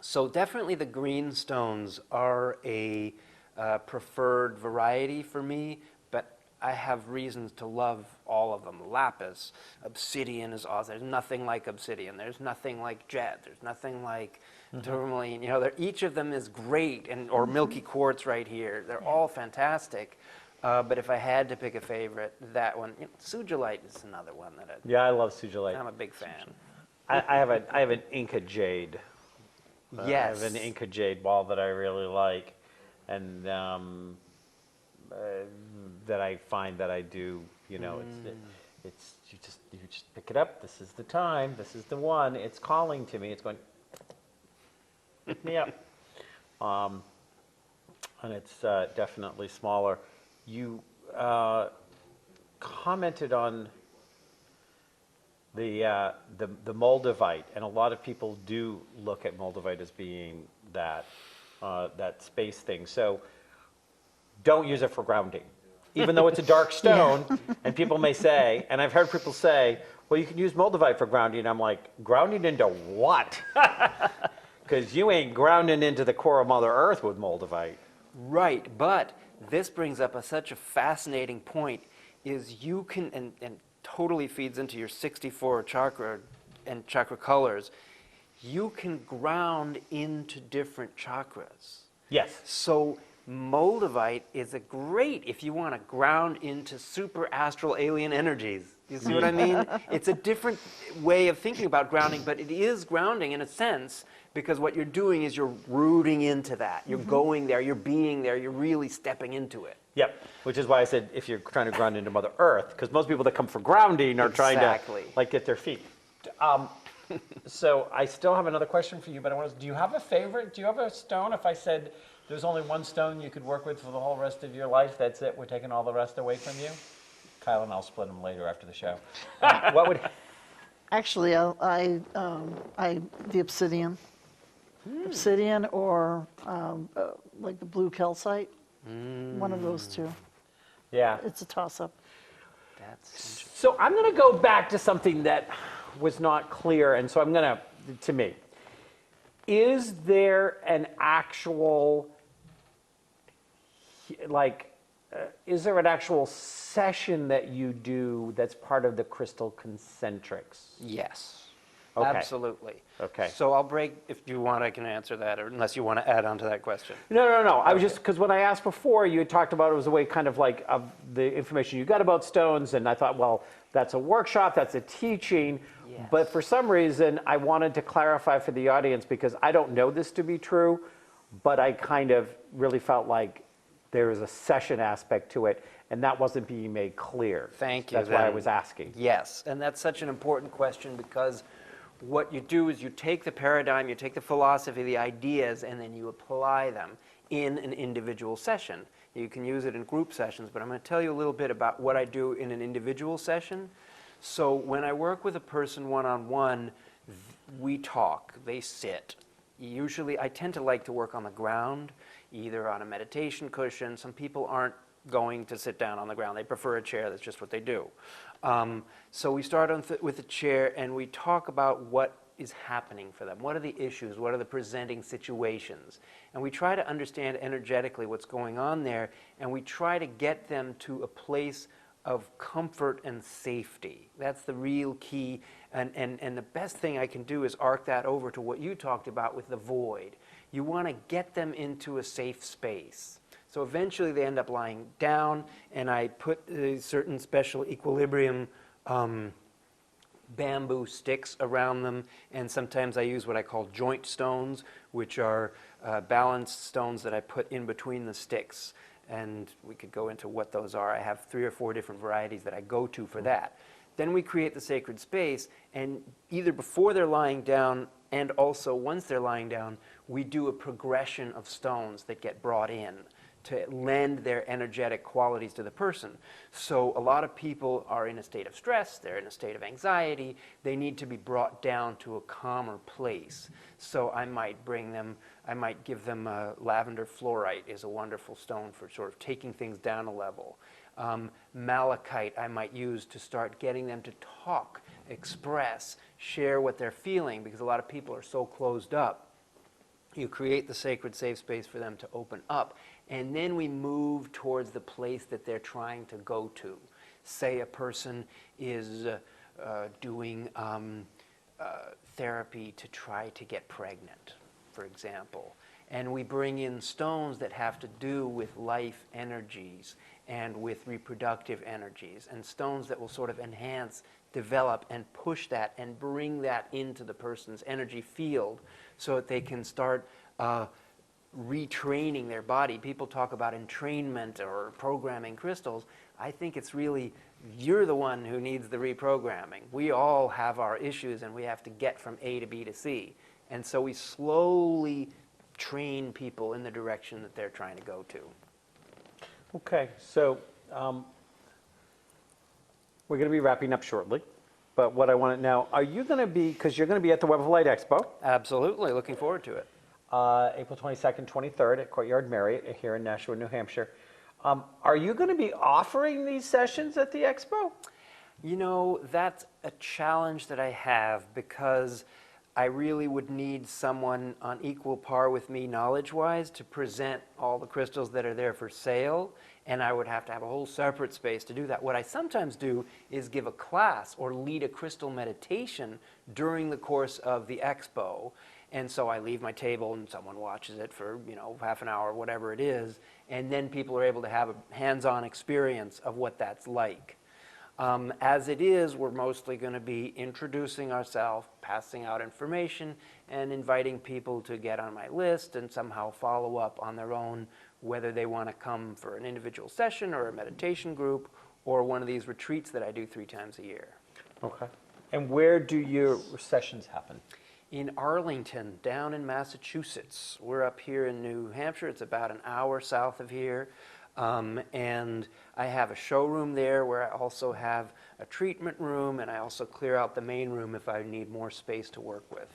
Speaker 3: So definitely the green stones are a preferred variety for me, but I have reasons to love all of them. Lapis, obsidian is awesome. There's nothing like obsidian. There's nothing like jet. There's nothing like tourmaline. Each of them is great, or milky quartz right here. They're all fantastic. But if I had to pick a favorite, that one, sugilite is another one that
Speaker 1: Yeah, I love sugilite.
Speaker 3: I'm a big fan.
Speaker 1: I have an Inca jade. I have an
Speaker 3: Yes.
Speaker 1: Inca jade ball that I really like, and uh, that I find that I do. You know, it's you just pick it up. This is the time. This is the one. It's calling to me. It's going, pick me up. And it's definitely smaller. You commented on the Moldavite, and a lot of people do look at Moldavite as being that that space thing. So don't use it for grounding, even though it's a dark stone. And people may say, and I've heard people say, "Well, you can use Moldavite for grounding." I'm like, grounding into what? Because you ain't grounding into the core of Mother Earth with Moldavite.
Speaker 3: Right, but this brings up such a fascinating point, is you can, and totally feeds into your 64 chakra and chakra colors, you can ground into different chakras.
Speaker 1: Yes.
Speaker 3: So Moldavite is a great if you want to ground into super astral alien energies. You see what I mean? It's a different way of thinking about grounding, but it is grounding in a sense, because what you're doing is you're rooting into that. You're going there, you're being there, you're really stepping into it.
Speaker 1: Yep. Which is why I said if you're trying to ground into Mother Earth, because most people that come for grounding are trying
Speaker 3: Exactly.
Speaker 1: to like get their feet. So I still have another question for you, but I want to, do you have a favorite? Do you have a stone? If I said there's only one stone you could work with for the whole rest of your life, that's it, we're taking all the rest away from you? Kyle and I'll split them later after the show. What would,
Speaker 2: Actually, the obsidian. Obsidian or like the blue calcite. One of those two.
Speaker 1: yeah.
Speaker 2: It's a toss-up.
Speaker 3: That's
Speaker 1: So I'm going to go back to something that was not clear, and so I'm going to me, is there an actual, like, is there an actual session that you do that's part of the crystal concentrics?
Speaker 3: yes.
Speaker 1: Okay.
Speaker 3: Absolutely.
Speaker 1: Okay.
Speaker 3: So I'll break, if you want, I can answer that, or unless you want to add on to that question.
Speaker 1: No. I was just, because when I asked before, you had talked about it was a way kind of like of the information you got about stones, and I thought, well, that's a workshop, that's a teaching.
Speaker 3: Yes.
Speaker 1: But for some reason, I wanted to clarify for the audience, because I don't know this to be true, but I kind of really felt like there was a session aspect to it, and that wasn't being made clear.
Speaker 3: Thank you.
Speaker 1: That's why I
Speaker 3: then.
Speaker 1: was asking.
Speaker 3: Yes, and that's such an important question, because what you do is you take the paradigm, you take the philosophy, the ideas, and then you apply them in an individual session. You can use it in group sessions, but I'm going to tell you a little bit about what I do in an individual session. So when I work with a person one-on-one, we talk, they sit. Usually, I tend to like to work on the ground, either on a meditation cushion. Some people aren't going to sit down on the ground. They prefer a chair. That's just what they do. So we start with a chair, and we talk about what is happening for them. What are the issues? What are the presenting situations? And we try to understand energetically what's going on there, and we try to get them to a place of comfort and safety. That's the real key. And the best thing I can do is arc that over to what you talked about with the void. You want to get them into a safe space. So eventually they end up lying down, and I put certain special equilibrium bamboo sticks around them, and sometimes I use what I call joint stones, which are balanced stones that I put in between the sticks. And we could go into what those are. I have 3 or 4 different varieties that I go to for that. Then we create the sacred space, and either before they're lying down and also once they're lying down, we do a progression of stones that get brought in to lend their energetic qualities to the person. So a lot of people are in a state of stress, they're in a state of anxiety, they need to be brought down to a calmer place. So I might give them lavender fluorite is a wonderful stone for sort of taking things down a level. Malachite I might use to start getting them to talk, express, share what they're feeling, because a lot of people are so closed up. You create the sacred safe space for them to open up, and then we move towards the place that they're trying to go to. Say a person is doing therapy to try to get pregnant, for example, and we bring in stones that have to do with life energies and with reproductive energies, and stones that will sort of enhance, develop, and push that and bring that into the person's energy field so that they can start retraining their body. People talk about entrainment or programming crystals. I think it's really, you're the one who needs the reprogramming. We all have our issues and we have to get from A to B to C. And so we slowly train people in the direction that they're trying to go to.
Speaker 1: Okay, so we're going to be wrapping up shortly. But what I want to know, are you going to be, because you're going to be at the Web of Light Expo,
Speaker 3: Absolutely, looking forward to it.
Speaker 1: April 22nd, 23rd at Courtyard Marriott here in Nashua, New Hampshire. Are you going to be offering these sessions at the expo?
Speaker 3: You know, that's a challenge that I have because I really would need someone on equal par with me knowledge-wise to present all the crystals that are there for sale, and I would have to have a whole separate space to do that. What I sometimes do is give a class or lead a crystal meditation during the course of the expo, and so I leave my table and someone watches it for, you know, half an hour, whatever it is, and then people are able to have a hands-on experience of what that's like. As it is, we're mostly going to be introducing ourselves, passing out information, and inviting people to get on my list and somehow follow up on their own, whether they want to come for an individual session or a meditation group or one of these retreats that I do 3 times a year.
Speaker 1: Okay. And where do your sessions happen?
Speaker 3: In Arlington, down in Massachusetts. We're up here in New Hampshire. It's about an hour south of here. And I have a showroom there where I also have a treatment room, and I also clear out the main room if I need more space to work with.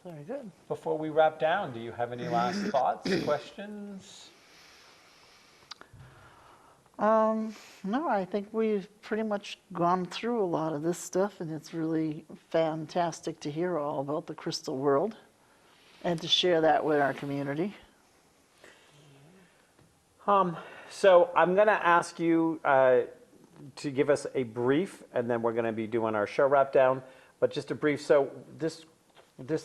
Speaker 2: Very good.
Speaker 1: Before we wrap down, do you have any last thoughts, questions?
Speaker 2: No, I think we've pretty much gone through a lot of this stuff, and it's really fantastic to hear all about the crystal world and to share that with our community.
Speaker 1: So I'm going to ask you to give us a brief, and then we're going to be doing our show wrap down. But just a brief. So this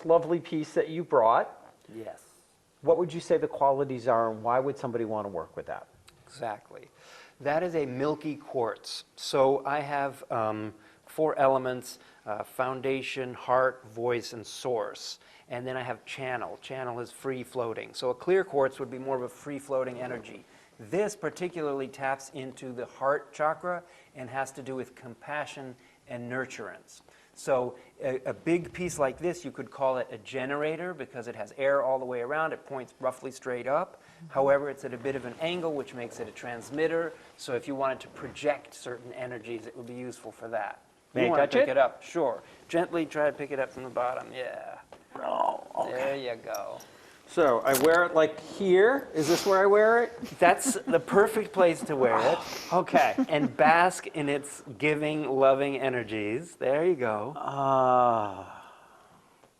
Speaker 1: lovely piece that you brought.
Speaker 3: Yes.
Speaker 1: What would you say the qualities are, and why would somebody want to work with that?
Speaker 3: Exactly. That is a milky quartz. So I have 4 elements, foundation, heart, voice, and source. And then I have channel. Channel is free floating. So a clear quartz would be more of a free floating energy. This particularly taps into the heart chakra and has to do with compassion and nurturance. So a big piece like this, you could call it a generator because it has air all the way around. It points roughly straight up. However, it's at a bit of an angle, which makes it a transmitter. So if you wanted to project certain energies, it would be useful for that.
Speaker 1: May I
Speaker 3: You want
Speaker 1: touch
Speaker 3: to pick
Speaker 1: it?
Speaker 3: it up? Sure. Gently try to pick it up from the bottom. Yeah.
Speaker 1: Oh,
Speaker 3: There you go.
Speaker 1: So I wear it like here. Is this where I wear it?
Speaker 3: That's the perfect place to wear it.
Speaker 1: Okay.
Speaker 3: And bask in its giving, loving energies. There you go.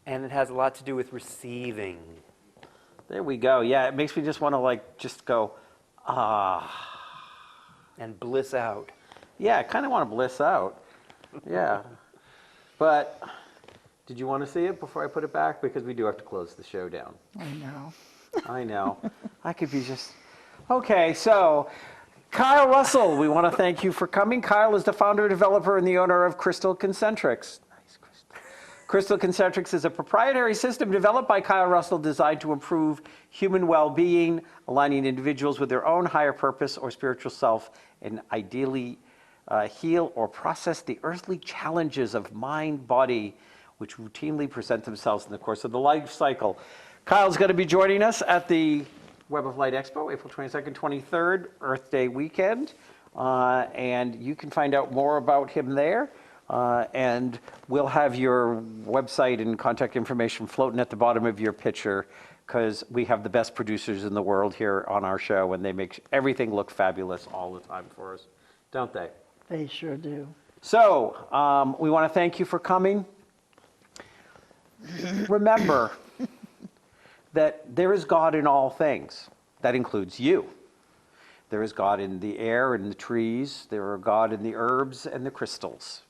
Speaker 3: And it has a lot to do with receiving.
Speaker 1: There we go. Yeah, it makes me just want to just go,
Speaker 3: And bliss out.
Speaker 1: Yeah, I kind of want to bliss out. Yeah. But did you want to see it before I put it back? Because we do have to close the show down.
Speaker 2: I know.
Speaker 1: I know. I could be just... Okay, so Kyle Russell, we want to thank you for coming. Kyle is the founder, developer, and the owner of Concentrics. Nice, Crystal. Concentrics is a proprietary system developed by Kyle Russell designed to improve human well-being, aligning individuals with their own higher purpose or spiritual self, and ideally heal or process the earthly challenges of mind, body, which routinely present themselves in the course of the life cycle. Kyle's going to be joining us at the Web of Light Expo, April 22nd, 23rd, Earth Day weekend. And you can find out more about him there. And we'll have your website and contact information floating at the bottom of your picture, because we have the best producers in the world here on our show, and they make everything look fabulous all the time for us, don't they?
Speaker 2: They sure do.
Speaker 1: So we want to thank you for coming. Remember that there is God in all things. That includes you. There is God in the air and the trees. There are God in the herbs and the crystals.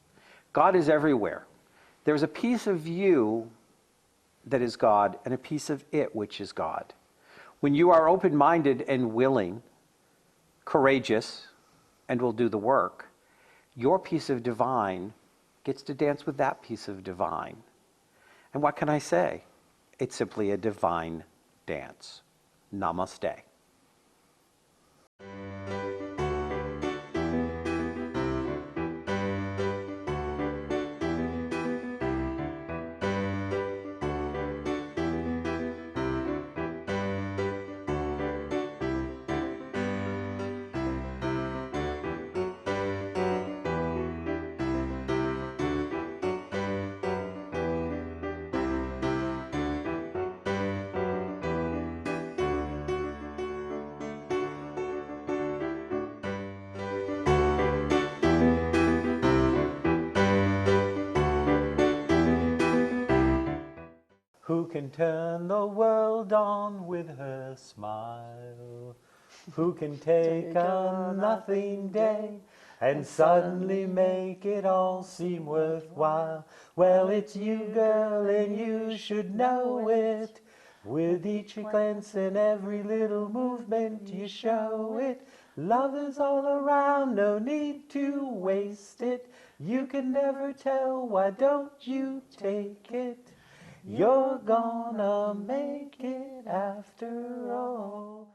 Speaker 1: God is everywhere. There's a piece of you that is God and a piece of it which is God. When you are open-minded and willing, courageous, and will do the work, your piece of divine gets to dance with that piece of divine. And what can I say? It's simply a divine dance. Namaste. Who can turn the world on with her smile? Who can take a nothing day and suddenly make it all seem worthwhile? Well, it's you, girl, and you should know it. With each glance and every little movement you show it. Love is all around, no need to waste it. You can never tell, why don't you take it? You're gonna make it after all.